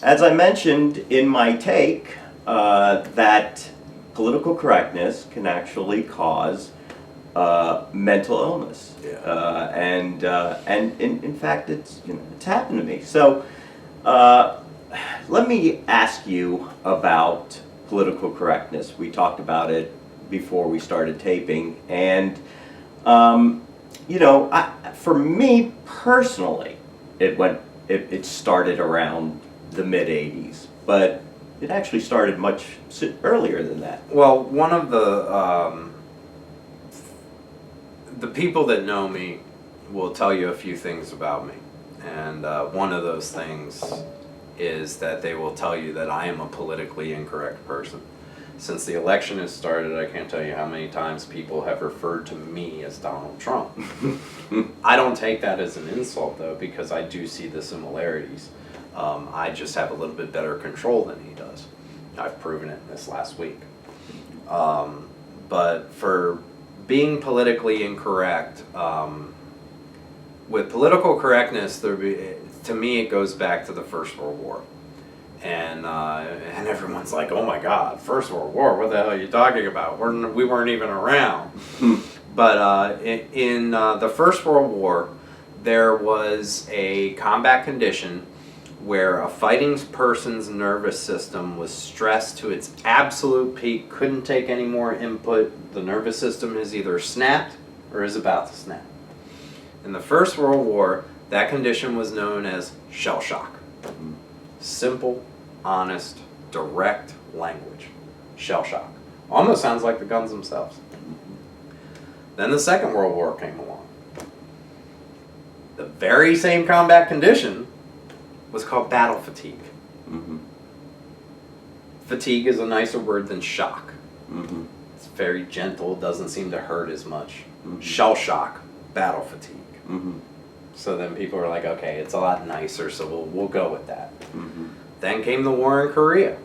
As I mentioned in my take, that political correctness can actually cause mental illness, and in fact, it's it's happened to me. So, let me ask you about political correctness. We talked about it before we started taping, and for me personally, it started around the mid '80s, but it actually started much earlier than that. Well, one of the people that know me will tell you a few things about me, and one of those things is that they will tell you that I am a politically incorrect person. Since the election has started, I can't tell you how many times people have referred to me as Donald Trump. I don't take that as an insult, though, because I do see the similarities. I just have a little bit better control than he does. I've proven it this last week. But for being politically incorrect, with political correctness, to me it goes back to the First World War. And everyone's like, oh my God, First World War, what the hell are you talking about? We weren't even around. But in the First World War, there was a combat condition where a fighting person's nervous system was stressed to its absolute peak, couldn't take any more input. The nervous system is either snapped or is about to snap. In the First World War, that condition was known as shell shock. Simple, honest, direct language. Shell shock. Almost sounds like the guns themselves. Then the Second World War came along. The very same combat condition was called battle fatigue. Mm-hmm. Fatigue is a nicer word than shock. Mm-hmm. It's very gentle, doesn't seem to hurt as much. Mm-hmm. Shell shock, battle fatigue. Mm-hmm. So then people are like, okay, it's a lot nicer, so we'll go with that. Mm-hmm. Then came the war in Korea.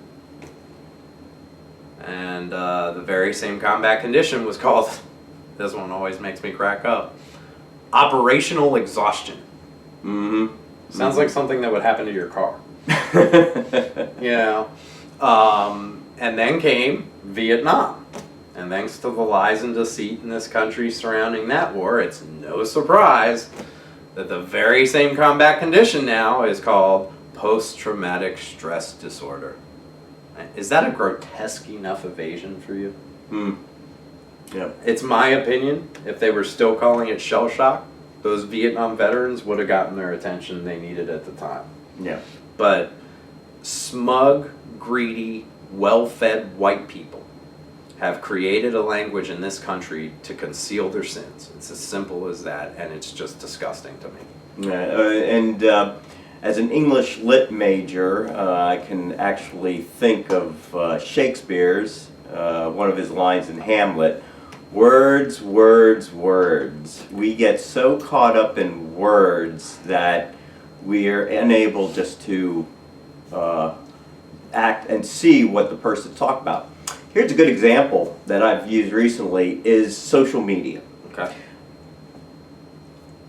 And the very same combat condition was called, this one always makes me crack up, operational exhaustion. Mm-hmm. Sounds like something that would happen to your car. And then came Vietnam. And thanks to the lies and deceit in this country surrounding that war, it's no surprise that the very same combat condition now is called post-traumatic stress disorder. Is that a grotesque enough evasion for you? Yeah. It's my opinion, if they were still calling it shell shock, those Vietnam veterans would have gotten their attention they needed at the time. Yeah. But smug, greedy, well-fed white people have created a language in this country to conceal their sins. It's as simple as that, and it's just disgusting to me. And as an English lit major, I can actually think of Shakespeare's, one of his lines in Hamlet, words, words, words. We get so caught up in words that we are unable just to act and see what the person's talking about. Here's a good example that I've used recently is social media. Okay.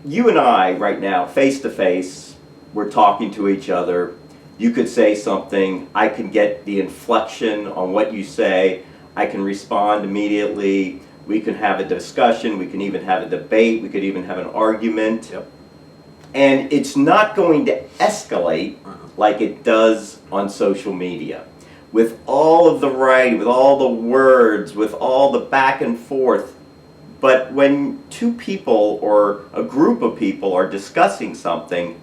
You and I right now, face to face, we're talking to each other. You could say something, I can get the inflection on what you say, I can respond immediately, we can have a discussion, we can even have a debate, we could even have an argument. Yep. And it's not going to escalate like it does on social media. With all of the writing, with all the words, with all the back and forth. But when two people or a group of people are discussing something,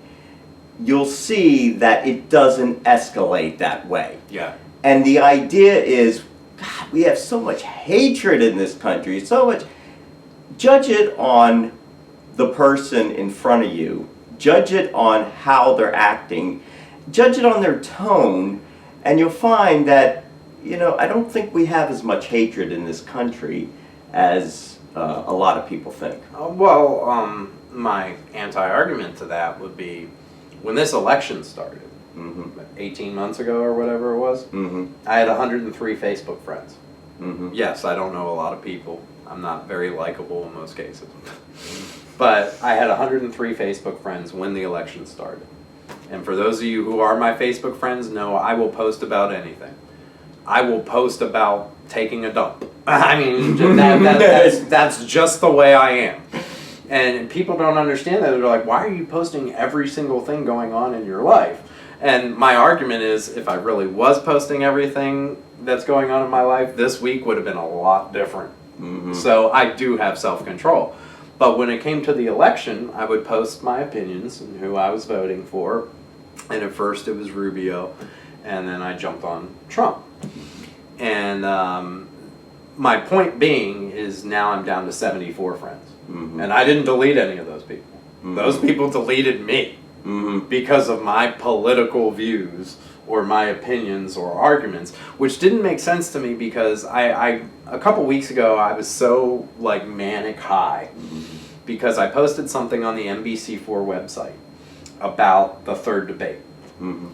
you'll see that it doesn't escalate that way. Yeah. And the idea is, God, we have so much hatred in this country, so much. Judge it on the person in front of you. Judge it on how they're acting. Judge it on their tone. And you'll find that, I don't think we have as much hatred in this country as a lot of people think. My anti-argument to that would be, when this election started, 18 months ago or whatever it was, I had 103 Facebook friends. Yes, I don't know a lot of people. I'm not very likable in most cases. But I had 103 Facebook friends when the election started. And for those of you who are my Facebook friends know I will post about anything. I will post about taking a dump. I mean, that's just the way I am. And people don't understand that. They're like, why are you posting every single thing going on in your life? And my argument is, if I really was posting everything that's going on in my life, this week would have been a lot different. Mm-hmm. So I do have self-control. But when it came to the election, I would post my opinions and who I was voting for. And at first it was Rubio, and then I jumped on Trump. And my point being is now I'm down to 74 friends. Mm-hmm. And I didn't delete any of those people. Mm-hmm. Those people deleted me because of my political views or my opinions or arguments, which didn't make sense to me because I a couple weeks ago I was so like manic high because I posted something on the NBC4 website about the third debate. Mm-hmm.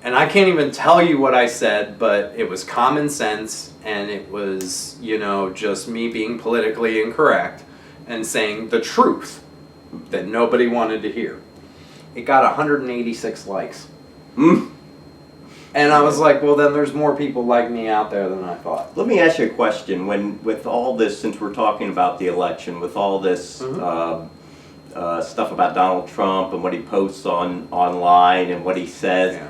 And I can't even tell you what I said, but it was common sense and it was, you know, just me being politically incorrect and saying the truth that nobody wanted to hear. It got 186 likes. Mm. And I was like, well, then there's more people like me out there than I thought. Let me ask you a question. With all this, since we're talking about the election, with all this stuff about Donald Trump and what he posts online and what he says, Yeah.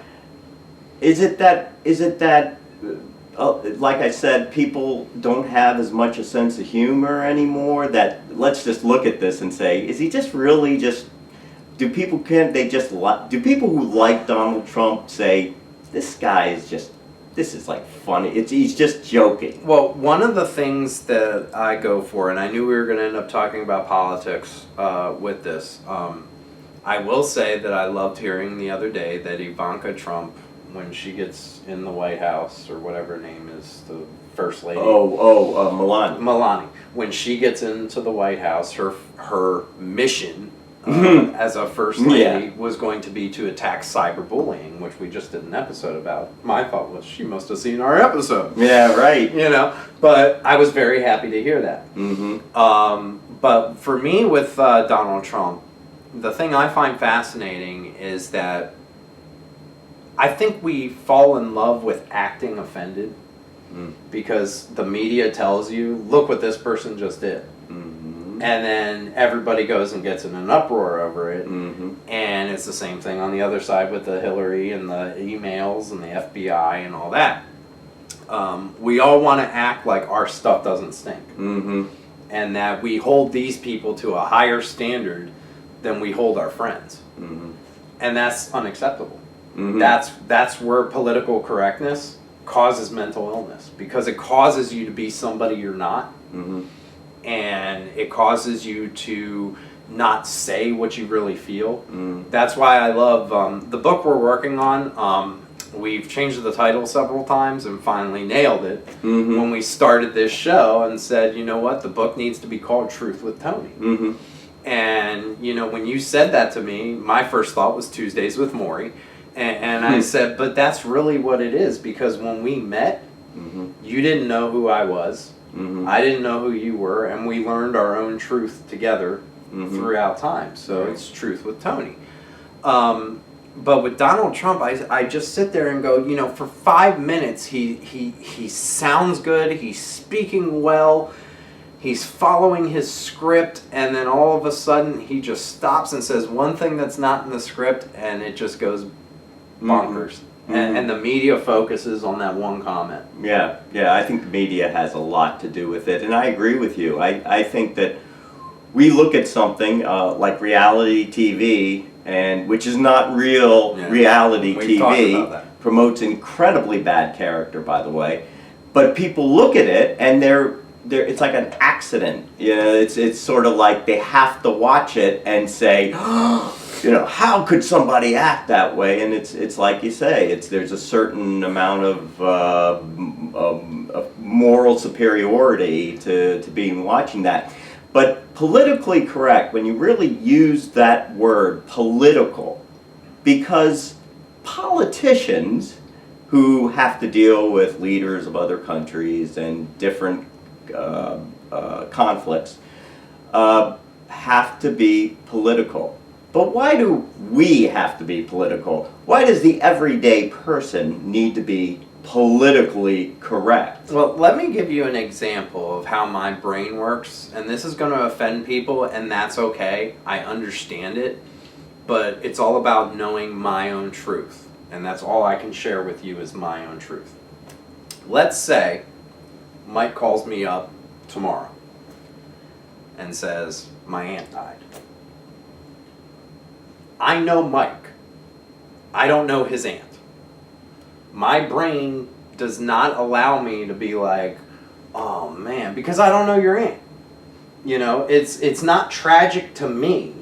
is it that like I said, people don't have as much a sense of humor anymore? That let's just look at this and say, is he just really just? Do people do people who like Donald Trump say this guy is just? This is like funny. He's just joking. Well, one of the things that I go for, and I knew we were going to end up talking about politics with this, I will say that I loved hearing the other day that Ivanka Trump, when she gets in the White House, or whatever her name is, the First Lady. Melania. Melania. When she gets into the White House, her mission as a First Lady was going to be to attack cyberbullying, which we just did an episode about. My thought was she must have seen our episode. Yeah, right. You know, but I was very happy to hear that. Mm-hmm. But for me with Donald Trump, the thing I find fascinating is that I think we fall in love with acting offended because the media tells you, look what this person just did. Mm-hmm. And then everybody goes and gets in an uproar over it. Mm-hmm. And it's the same thing on the other side with the Hillary and the emails and the FBI and all that. We all want to act like our stuff doesn't stink. Mm-hmm. And that we hold these people to a higher standard than we hold our friends. Mm-hmm. And that's unacceptable. Mm-hmm. That's where political correctness causes mental illness, because it causes you to be somebody you're not. Mm-hmm. And it causes you to not say what you really feel. Mm. That's why I love the book we're working on. We've changed the title several times and finally nailed it when we started this show and said, you know what, the book needs to be called Truth with Tony. Mm-hmm. And, you know, when you said that to me, my first thought was Tuesdays with Maury. And I said, but that's really what it is, because when we met, you didn't know who I was. I didn't know who you were, and we learned our own truth together throughout time. So it's Truth with Tony. But with Donald Trump, I just sit there and go, you know, for 5 minutes he sounds good, he's speaking well, he's following his script, and then all of a sudden he just stops and says one thing that's not in the script, and it just goes bonkers. And the media focuses on that one comment. Yeah, I think the media has a lot to do with it, and I agree with you. I think that we look at something like reality TV, and which is not real reality TV, promotes incredibly bad character, by the way, but people look at it and it's like an accident. You know, it's sort of like they have to watch it and say, you know, how could somebody act that way? And it's like you say, there's a certain amount of moral superiority to being watching that. But politically correct, when you really use that word, political, because politicians who have to deal with leaders of other countries and different conflicts have to be political. But why do we have to be political? Why does the everyday person need to be politically correct? Well, let me give you an example of how my brain works, and this is going to offend people, and that's okay. I understand it, but it's all about knowing my own truth, and that's all I can share with you is my own truth. Let's say Mike calls me up tomorrow and says, my aunt died. I know Mike. I don't know his aunt. My brain does not allow me to be like, oh man, because I don't know your aunt. You know, it's not tragic to me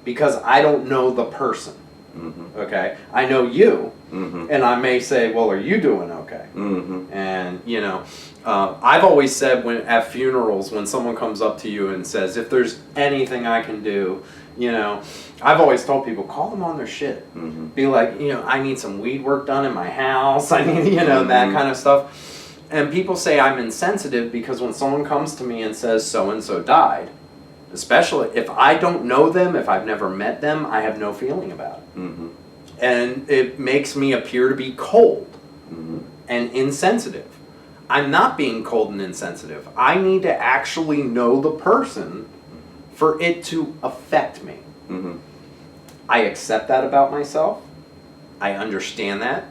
because I don't know the person. Mm-hmm. Okay? I know you, mm-hmm. and I may say, well, are you doing okay? Mm-hmm. And, you know, I've always said at funerals, when someone comes up to you and says, if there's anything I can do, you know, I've always told people, call them on their shit. Mm-hmm. Be like, you know, I need some weed work done in my house. I need, you know, mm-hmm. that kind of stuff. And people say I'm insensitive because when someone comes to me and says so-and-so died, especially if I don't know them, if I've never met them, I have no feeling about it. Mm-hmm. And it makes me appear to be cold mm-hmm. and insensitive. I'm not being cold and insensitive. I need to actually know the person for it to affect me. Mm-hmm. I accept that about myself. I understand that.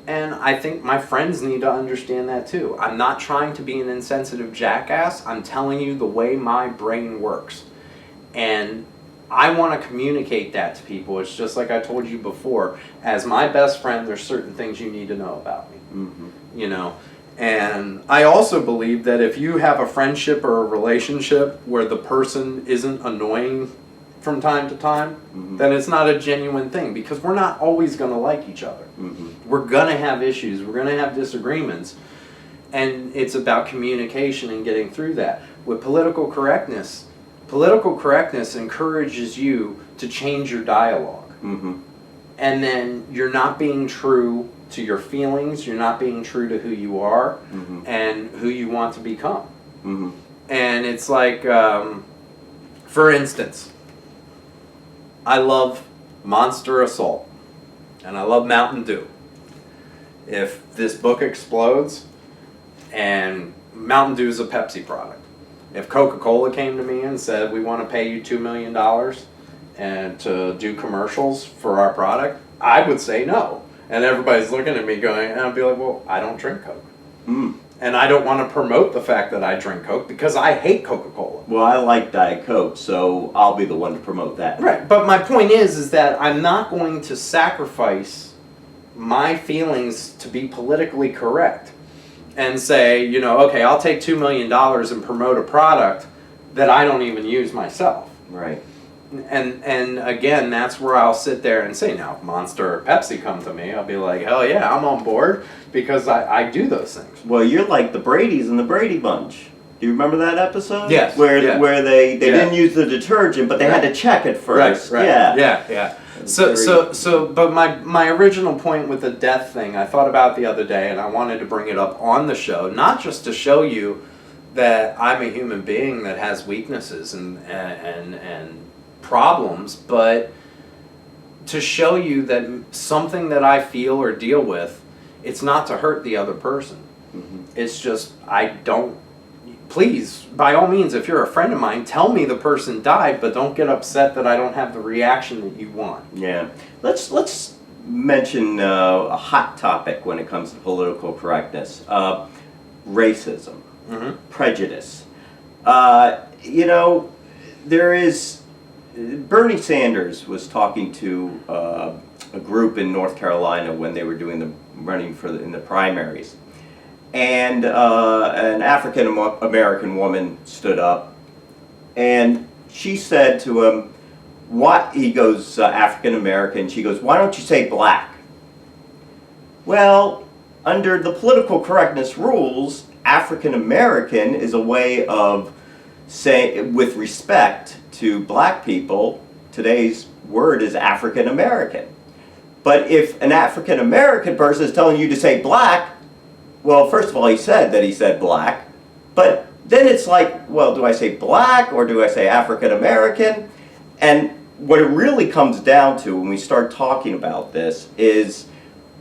And I think my friends need to understand that too. I'm not trying to be an insensitive jackass. I'm telling you the way my brain works. And I want to communicate that to people. It's just like I told you before. As my best friend, there's certain things you need to know about me. Mm-hmm. You know? And I also believe that if you have a friendship or a relationship where the person isn't annoying from time to time, mm-hmm. then it's not a genuine thing because we're not always going to like each other. Mm-hmm. We're going to have issues. We're going to have disagreements. And it's about communication and getting through that. With political correctness encourages you to change your dialogue. Mm-hmm. And then you're not being true to your feelings, you're not being true to who you are mm-hmm. and who you want to become. Mm-hmm. And it's like, for instance, I love Monster Assault and I love Mountain Dew. If this book explodes, and Mountain Dew is a Pepsi product, if Coca-Cola came to me and said, we want to pay you $2 million and to do commercials for our product, I would say no. And everybody's looking at me going, and I'll be like, well, I don't drink Coke. Mm. And I don't want to promote the fact that I drink Coke because I hate Coca-Cola. Well, I like Diet Coke, so I'll be the one to promote that. Right, but my point is that I'm not going to sacrifice my feelings to be politically correct and say, you know, okay, I'll take $2 million and promote a product that I don't even use myself. Right. And again, that's where I'll sit there and say, now, if Monster or Pepsi come to me, I'll be like, hell yeah, I'm on board because I do those things. Well, you're like the Bradys and the Brady Bunch. Do you remember that episode? Yes. Where they didn't use the detergent, but they had to check it first. Right. Yeah. But my original point with the death thing, I thought about the other day, and I wanted to bring it up on the show, not just to show you that I'm a human being that has weaknesses and problems, but to show you that something that I feel or deal with, it's not to hurt the other person. Mm-hmm. It's just, please, by all means, if you're a friend of mine, tell me the person died, but don't get upset that I don't have the reaction that you want. Yeah. Let's mention a hot topic when it comes to political correctness. Racism. Mm-hmm. Prejudice. You know, there is... Bernie Sanders was talking to a group in North Carolina when they were doing the running in the primaries, and an African American woman stood up, and she said to him, "What?" He goes, African American. She goes, "Why don't you say black?" Well, under the political correctness rules, African American is a way of saying, with respect to black people, today's word is African American. But if an African American person is telling you to say black, well, first of all, he said black, but then it's like, well, do I say black or do I say African American? And what it really comes down to when we start talking about this is,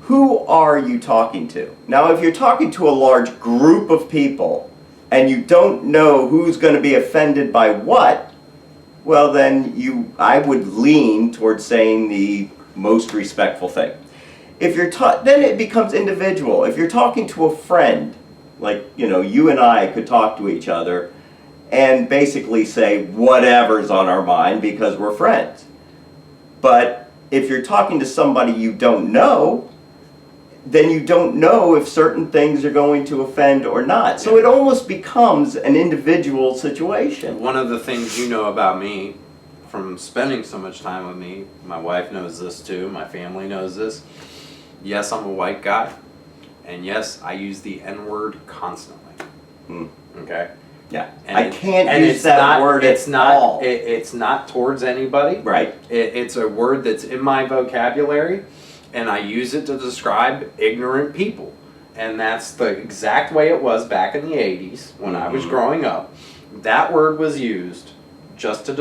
who are you talking to? Now, if you're talking to a large group of people and you don't know who's going to be offended by what, well then I would lean towards saying the most respectful thing. If you're then it becomes individual. If you're talking to a friend, like, you and I could talk to each other and basically say whatever's on our mind because we're friends. But if you're talking to somebody you don't know, then you don't know if certain things are going to offend or not. So it almost becomes an individual situation. One of the things you know about me from spending so much time with me, my wife knows this too, my family knows this. Yes, I'm a white guy, and yes, I use the N-word constantly. Okay? Yeah, and I can't use that word at all. It's not towards anybody. Right. It's a word that's in my vocabulary, and I use it to describe ignorant people. And that's the exact way it was back in the 80s when I was growing up. That word was used just to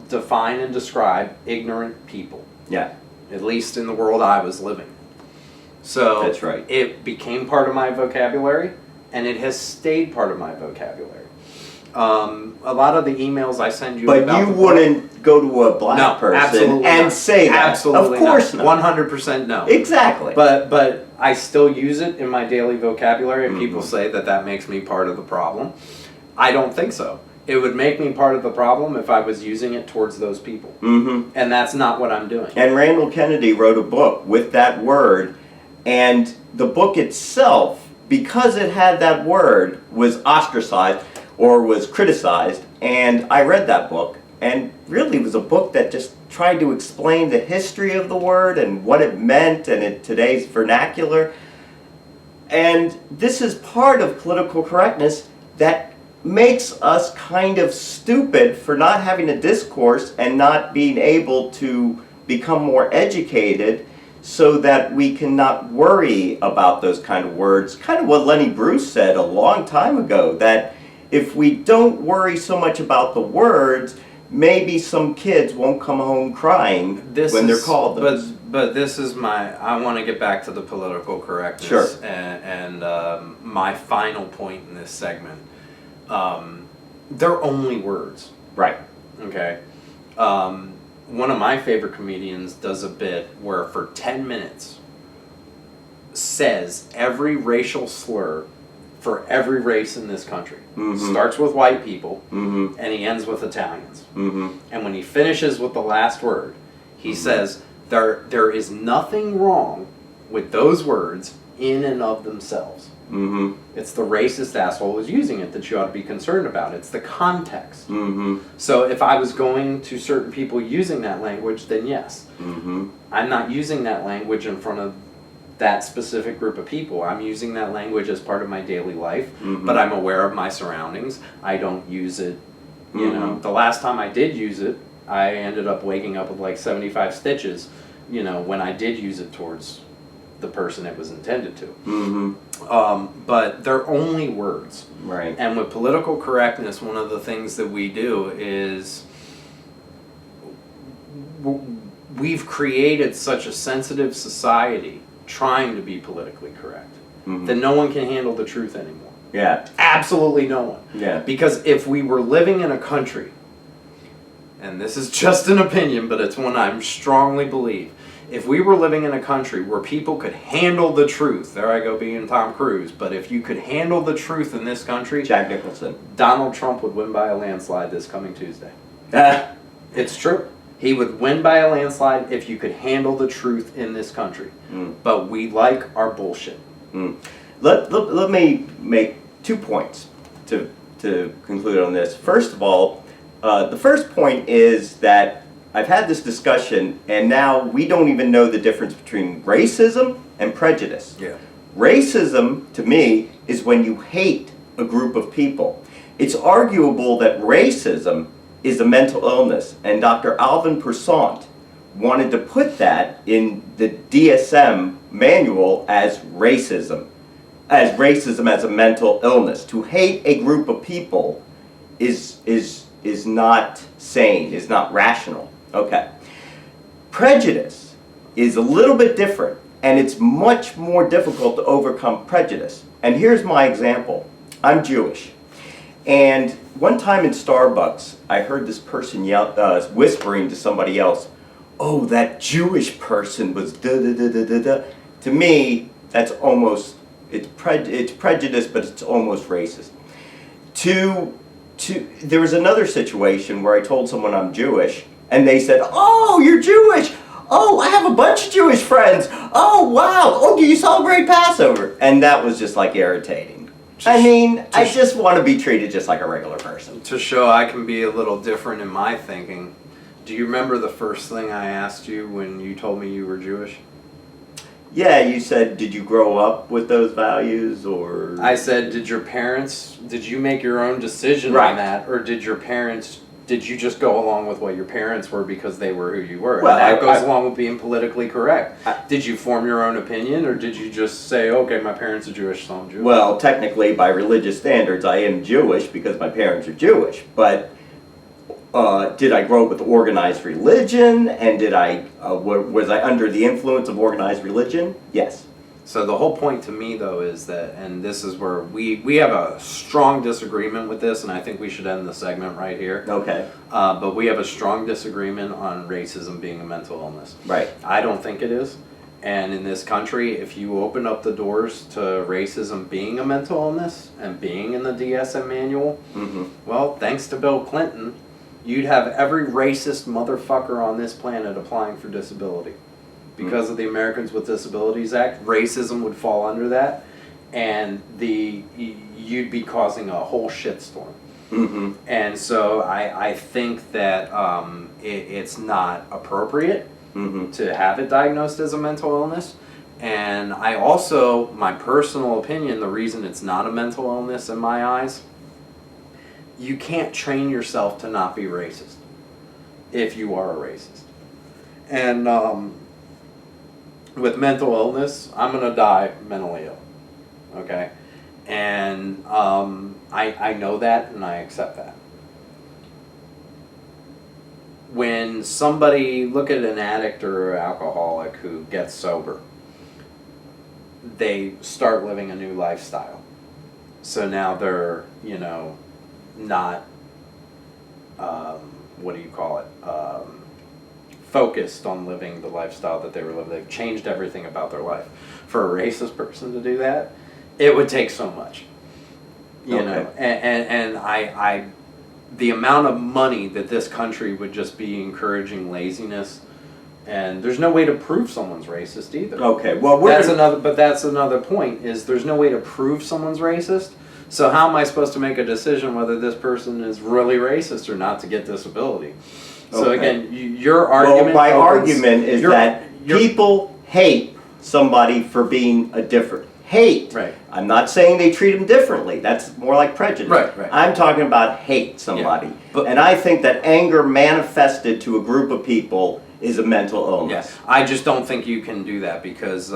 define and describe ignorant people. Yeah. At least in the world I was living in. So that's right. It became part of my vocabulary, and it has stayed part of my vocabulary. A lot of the emails I send you but about you wouldn't go to a black person and not. say that. Absolutely of course not. 100% no. Exactly. But I still use it in my daily vocabulary, and people say that makes me part of the problem. I don't think so. It would make me part of the problem if I was using it towards those people. And that's not what I'm doing. And Randall Kennedy wrote a book with that word, and the book itself, because it had that word, was ostracized or was criticized. And I read that book, and really it was a book that just tried to explain the history of the word and what it meant and in today's vernacular. And this is part of political correctness that makes us kind of stupid for not having a discourse and not being able to become more educated so that we can not worry about those kind of words. Kind of what Lenny Bruce said a long time ago, that if we don't worry so much about the words, maybe some kids won't come home crying when they're called those. But this is I want to get back to the political correctness. Sure. And my final point in this segment. They're only words. Right. Okay. One of my favorite comedians does a bit where for 10 minutes says every racial slur for every race in this country. Starts with white people, and he ends with Italians. And when he finishes with the last word, he says, there is nothing wrong with those words in and of themselves. It's the racist asshole who's using it that you ought to be concerned about. It's the context. So if I was going to certain people using that language, then yes. I'm not using that language in front of that specific group of people. I'm using that language as part of my daily life, but I'm aware of my surroundings. I don't use it, you know. The last time I did use it, I ended up waking up with like 75 stitches, you know, when I did use it towards the person it was intended to. But they're only words. Right. And with political correctness, one of the things that we do is we've created such a sensitive society trying to be politically correct that no one can handle the truth anymore. Yeah. Absolutely no one. Yeah. Because if we were living in a country, and this is just an opinion, but it's one I strongly believe, if we were living in a country where people could handle the truth, there I go being Tom Cruise, but if you could handle the truth in this country, Jack Nicholson, Donald Trump would win by a landslide this coming Tuesday. It's true. He would win by a landslide if you could handle the truth in this country. But we like our bullshit. Let me make 2 points to conclude on this. First of all, the first point is that I've had this discussion, and now we don't even know the difference between racism and prejudice. Yeah. Racism, to me, is when you hate a group of people. It's arguable that racism is a mental illness, and Dr. Alvin Persant wanted to put that in the DSM manual as racism as a mental illness. To hate a group of people is not sane, is not rational. Okay. Prejudice is a little bit different, and it's much more difficult to overcome prejudice. And here's my example. I'm Jewish. And one time in Starbucks, I heard this person whispering to somebody else, "Oh, that Jewish person was da-da-da-da-da-da." To me, that's almost, it's prejudice, but it's almost racist. There was another situation where I told someone I'm Jewish, and they said, "Oh, you're Jewish! Oh, I have a bunch of Jewish friends! Oh, wow! Oh, do you celebrate Passover?" And that was just like irritating. I mean, I just want to be treated just like a regular person. To show I can be a little different in my thinking, do you remember the first thing I asked you when you told me you were Jewish? Yeah, you said, did you grow up with those values, or? I said, did you make your own decision Right. on that, or did you just go along with what your parents were because they were who you were? Well, and that goes along with being politically correct. Did you form your own opinion, or did you just say, okay, my parents are Jewish, so I'm Jewish? Well, technically, by religious standards, I am Jewish because my parents are Jewish, but did I grow up with organized religion, and was I under the influence of organized religion? Yes. So the whole point to me, though, is that, and this is where we have a strong disagreement with this, and I think we should end the segment right here. Okay. But we have a strong disagreement on racism being a mental illness. Right. I don't think it is. And in this country, if you open up the doors to racism being a mental illness and being in the DSM manual, well, thanks to Bill Clinton, you'd have every racist motherfucker on this planet applying for disability. Because of the Americans with Disabilities Act, racism would fall under that, and you'd be causing a whole shitstorm. And so I think that it's not appropriate to have it diagnosed as a mental illness. And I also, my personal opinion, the reason it's not a mental illness in my eyes, you can't train yourself to not be racist if you are a racist. And with mental illness, I'm going to die mentally ill, okay? And I know that, and I accept that. When somebody, look at an addict or an alcoholic who gets sober, they start living a new lifestyle. So now they're, not, focused on living the lifestyle that they were living. They've changed everything about their life. For a racist person to do that, it would take so much. You know, and I the amount of money that this country would just be encouraging laziness, and there's no way to prove someone's racist either. Okay, well, that's another point, is there's no way to prove someone's racist. So how am I supposed to make a decision whether this person is really racist or not to get disability? So again, your argument... Well, my argument is that people hate somebody for being a different. Hate. Right. I'm not saying they treat them differently. That's more like prejudice. Right. I'm talking about hate somebody. Yeah, but, and I think that anger manifested to a group of people is a mental illness. Yes. I just don't think you can do that, because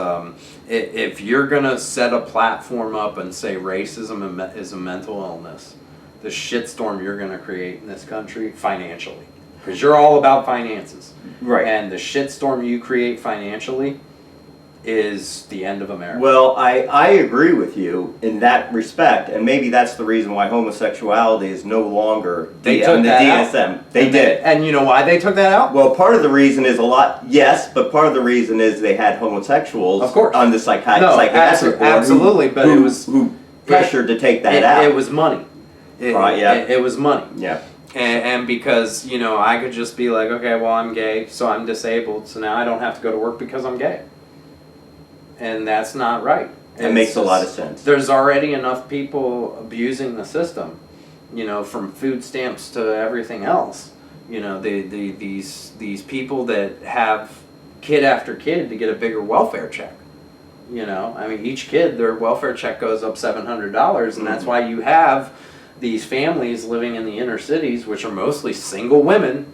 if you're going to set a platform up and say racism is a mental illness, the shitstorm you're going to create in this country financially. Because you're all about finances. Right. And the shitstorm you create financially is the end of America. Well, I agree with you in that respect, and maybe that's the reason why homosexuality is no longer on the DSM. They did. And you know why they took that out? Well, part of the reason is but part of the reason is they had homosexuals of course. On the psychiatric board absolutely, but it was who pressured to take that out. It was money. It was money. Yeah. And because, I could just be like, okay, well, I'm gay, so I'm disabled, so now I don't have to go to work because I'm gay. And that's not right. It makes a lot of sense. There's already enough people abusing the system, from food stamps to everything else. These people that have kid after kid to get a bigger welfare check. Each kid, their welfare check goes up $700, and that's why you have these families living in the inner cities, which are mostly single women,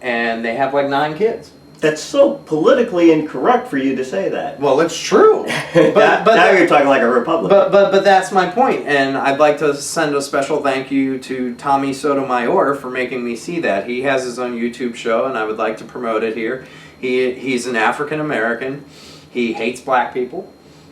and they have like 9 kids. That's so politically incorrect for you to say that. Well, it's true. Now you're talking like a Republican. But that's my point, and I'd like to send a special thank you to Tommy Sotomayor for making me see that. He has his own YouTube show, and I would like to promote it here. He's an African American. He hates black people.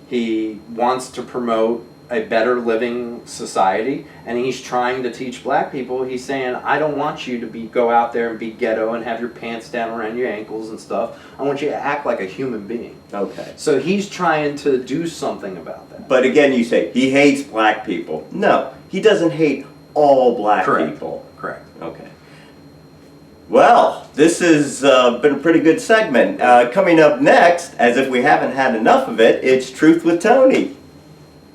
He wants to promote a better living society, and he's trying to teach black people. He's saying, I don't want you to go out there and be ghetto and have your pants down around your ankles and stuff. I want you to act like a human being. Okay. So he's trying to do something about that. But again, you say he hates black people. No, he doesn't hate all black Correct. people. Correct. Okay. Well, this has been a pretty good segment. Coming up next, as if we haven't had enough of it, it's Truth with Tony.